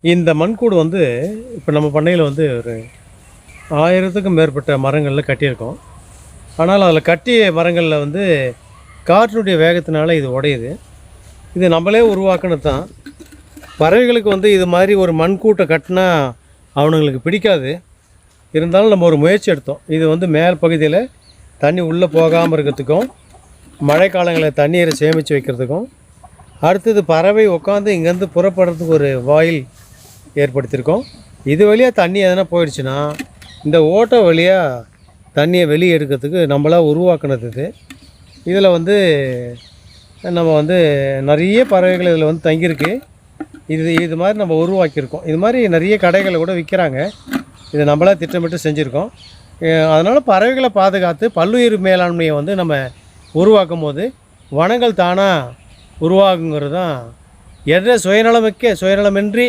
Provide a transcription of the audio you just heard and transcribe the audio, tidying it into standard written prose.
இந்த மண்கூடு வந்து இப்போ நம்ம பண்ணையில் வந்து ஒரு 1000க்கும் மேற்பட்ட மரங்களில் கட்டியிருக்கோம். ஆனால் அதில் கட்டிய மரங்களில் வந்து காற்றினுடைய வேகத்தினால இது உடையுது. இது நம்மளே உருவாக்குனது தான். பறவைகளுக்கு வந்து இது மாதிரி ஒரு மண்கூட்டை கட்டினா அவனுங்களுக்கு பிடிக்காது. இருந்தாலும் நம்ம ஒரு முயற்சி எடுத்தோம். இது வந்து மேல் பகுதியில் தண்ணி உள்ளே போகாமல் இருக்கிறதுக்கும், மழை காலங்களில் தண்ணீரை சேமித்து வைக்கிறதுக்கும், அடுத்தது பறவை உட்காந்து இங்கேருந்து புறப்படுறதுக்கு ஒரு வாயில் ஏற்படுத்தியிருக்கோம். இது வழியாக தண்ணி எதனா போயிடுச்சுன்னா இந்த ஓட்டை வழியாக தண்ணியை வெளியே எடுக்கிறதுக்கு நம்மளாக உருவாக்குனது இது. இதில் வந்து நம்ம வந்து நிறைய பறவைகள் இதில் வந்து தங்கியிருக்கு. இது மாதிரி நம்ம உருவாக்கியிருக்கோம். இது மாதிரி நிறைய கடைகளில் கூட விற்கிறாங்க. இதை நம்மளாக திட்டமிட்டு செஞ்சுருக்கோம். அதனால் பறவைகளை பாதுகாத்து பல்லுயிர் மேலாண்மையை வந்து நம்ம உருவாக்கும் போது வனங்கள் தானாக உருவாகுங்கிறது தான். எந்த சுயநலமின்றி